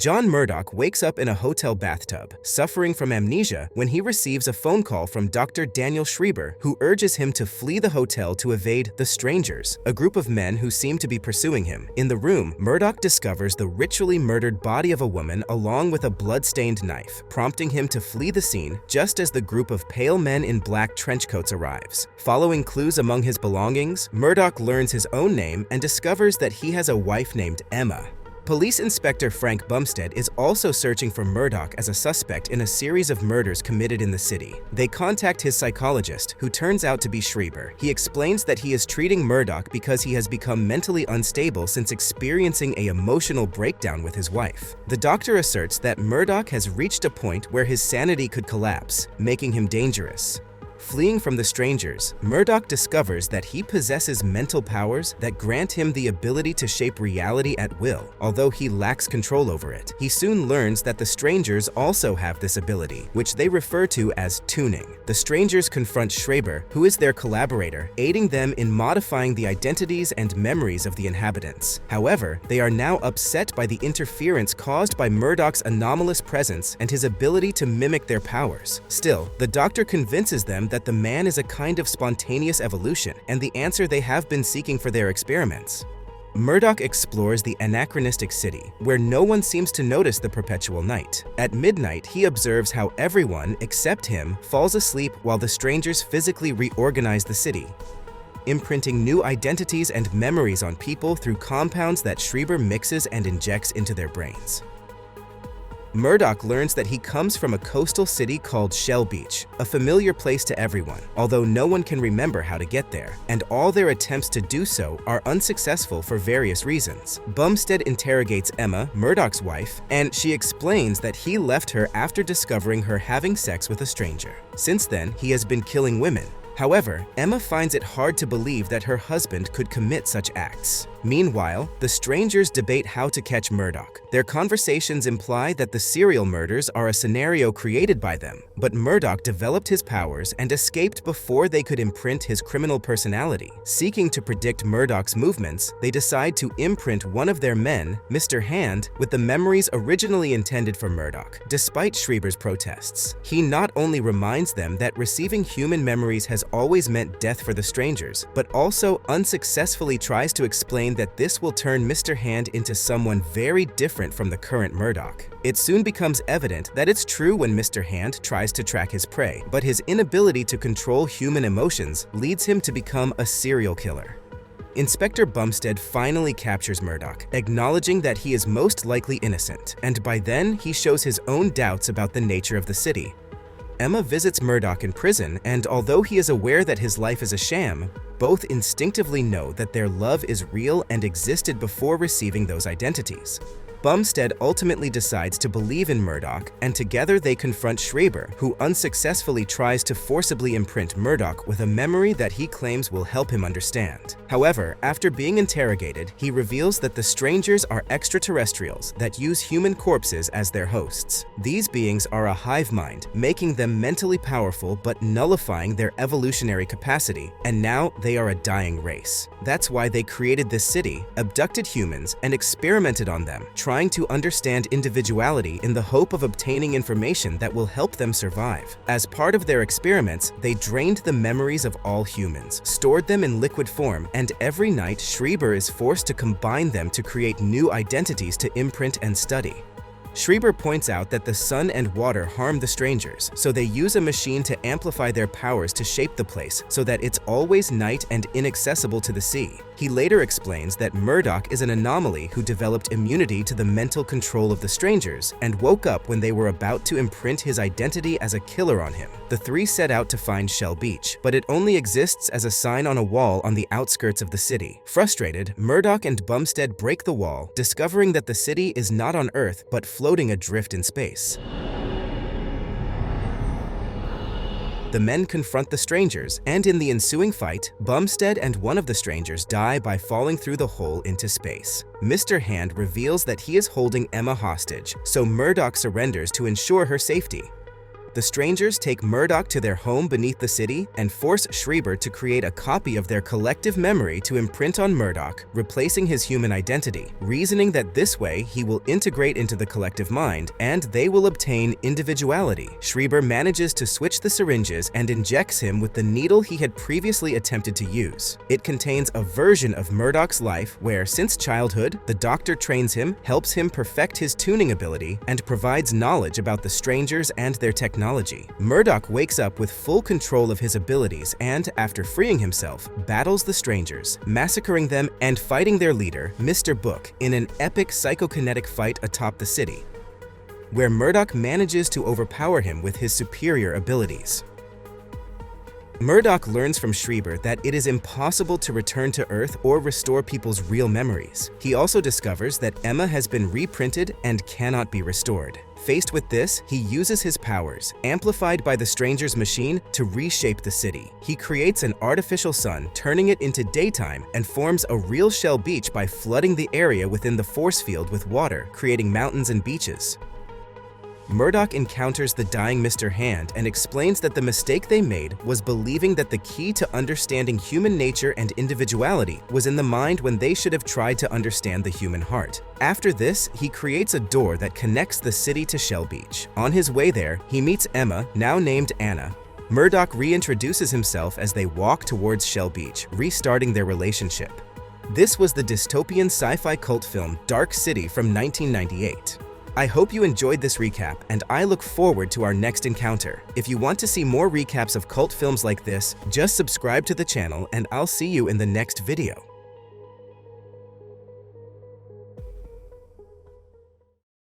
John Murdoch wakes up in a hotel bathtub, suffering from amnesia when he receives a phone call from Dr. Daniel Schreiber, who urges him to flee the hotel to evade the Strangers, a group of men who seem to be pursuing him. In the room, Murdoch discovers the ritually murdered body of a woman along with a blood-stained knife, prompting him to flee the scene just as the group of pale men in black trenchcoats arrives. Following clues among his belongings, Murdoch learns his own name and discovers that he has a wife named Emma. Police Inspector Frank Bumstead is also searching for Murdoch as a suspect in a series of murders committed in the city. They contact his psychologist, who turns out to be Schreiber. He explains that he is treating Murdoch because he has become mentally unstable since experiencing an emotional breakdown with his wife. The doctor asserts that Murdoch has reached a point where his sanity could collapse, making him dangerous. Fleeing from the Strangers, Murdoch discovers that he possesses mental powers that grant him the ability to shape reality at will, although he lacks control over it. He soon learns that the Strangers also have this ability, which they refer to as tuning. The Strangers confront Schreiber, who is their collaborator, aiding them in modifying the identities and memories of the inhabitants. However, they are now upset by the interference caused by Murdoch's anomalous presence and his ability to mimic their powers. Still, the doctor convinces them that the man is a kind of spontaneous evolution and the answer they have been seeking for their experiments. Murdoch explores the anachronistic city, where no one seems to notice the perpetual night. At midnight, he observes how everyone, except him, falls asleep while the Strangers physically reorganize the city, imprinting new identities and memories on people through compounds that Schreiber mixes and injects into their brains. Murdoch learns that he comes from a coastal city called Shell Beach, a familiar place to everyone, although no one can remember how to get there, and all their attempts to do so are unsuccessful for various reasons. Bumstead interrogates Emma, Murdoch's wife, and she explains that he left her after discovering her having sex with a stranger. Since then, he has been killing women. However, Emma finds it hard to believe that her husband could commit such acts. Meanwhile, the Strangers debate how to catch Murdoch. Their conversations imply that the serial murders are a scenario created by them, but Murdoch developed his powers and escaped before they could imprint his criminal personality. Seeking to predict Murdoch's movements, they decide to imprint one of their men, Mr. Hand, with the memories originally intended for Murdoch, despite Schreiber's protests. He not only reminds them that receiving human memories has always meant death for the Strangers, but also unsuccessfully tries to explain that this will turn Mr. Hand into someone very different from the current Murdoch. It soon becomes evident that it's true when Mr. Hand tries to track his prey, but his inability to control human emotions leads him to become a serial killer. Inspector Bumstead finally captures Murdoch, acknowledging that he is most likely innocent, and by then he shows his own doubts about the nature of the city. Emma visits Murdoch in prison, and although he is aware that his life is a sham, both instinctively know that their love is real and existed before receiving those identities. Bumstead ultimately decides to believe in Murdoch, and together they confront Schreiber, who unsuccessfully tries to forcibly imprint Murdoch with a memory that he claims will help him understand. However, after being interrogated, he reveals that the Strangers are extraterrestrials that use human corpses as their hosts. These beings are a hive mind, making them mentally powerful but nullifying their evolutionary capacity, and now they are a dying race. That's why they created this city, abducted humans, and experimented on them, trying to understand individuality in the hope of obtaining information that will help them survive. As part of their experiments, they drained the memories of all humans, stored them in liquid form, and every night Schreiber is forced to combine them to create new identities to imprint and study. Schreiber points out that the sun and water harm the Strangers, so they use a machine to amplify their powers to shape the place so that it's always night and inaccessible to the sea. He later explains that Murdoch is an anomaly who developed immunity to the mental control of the Strangers and woke up when they were about to imprint his identity as a killer on him. The three set out to find Shell Beach, but it only exists as a sign on a wall on the outskirts of the city. Frustrated, Murdoch and Bumstead break the wall, discovering that the city is not on Earth but floating adrift in space. The men confront the Strangers, and in the ensuing fight, Bumstead and one of the Strangers die by falling through the hole into space. Mr. Hand reveals that he is holding Emma hostage, so Murdoch surrenders to ensure her safety. The strangers take Murdoch to their home beneath the city and force Schreiber to create a copy of their collective memory to imprint on Murdoch, replacing his human identity, reasoning that this way he will integrate into the collective mind and they will obtain individuality. Schreiber manages to switch the syringes and injects him with the needle he had previously attempted to use. It contains a version of Murdoch's life where, since childhood, the doctor trains him, helps him perfect his tuning ability, and provides knowledge about the strangers and their technology. Murdoch wakes up with full control of his abilities and, after freeing himself, battles the strangers, massacring them and fighting their leader, Mr. Book, in an epic psychokinetic fight atop the city, where Murdoch manages to overpower him with his superior abilities. Murdoch learns from Schreiber that it is impossible to return to Earth or restore people's real memories. He also discovers that Emma has been reprinted and cannot be restored. Faced with this, he uses his powers, amplified by the stranger's machine, to reshape the city. He creates an artificial sun, turning it into daytime, and forms a real shell beach by flooding the area within the force field with water, creating mountains and beaches. Murdoch encounters the dying Mr. Hand and explains that the mistake they made was believing that the key to understanding human nature and individuality was in the mind when they should have tried to understand the human heart. After this, he creates a door that connects the city to Shell Beach. On his way there, he meets Emma, now named Anna. Murdoch reintroduces himself as they walk towards Shell Beach, restarting their relationship. This was the dystopian sci-fi cult film Dark City from 1998. I hope you enjoyed this recap, and I look forward to our next encounter. If you want to see more recaps of cult films like this, just subscribe to the channel and I'll see you in the next video.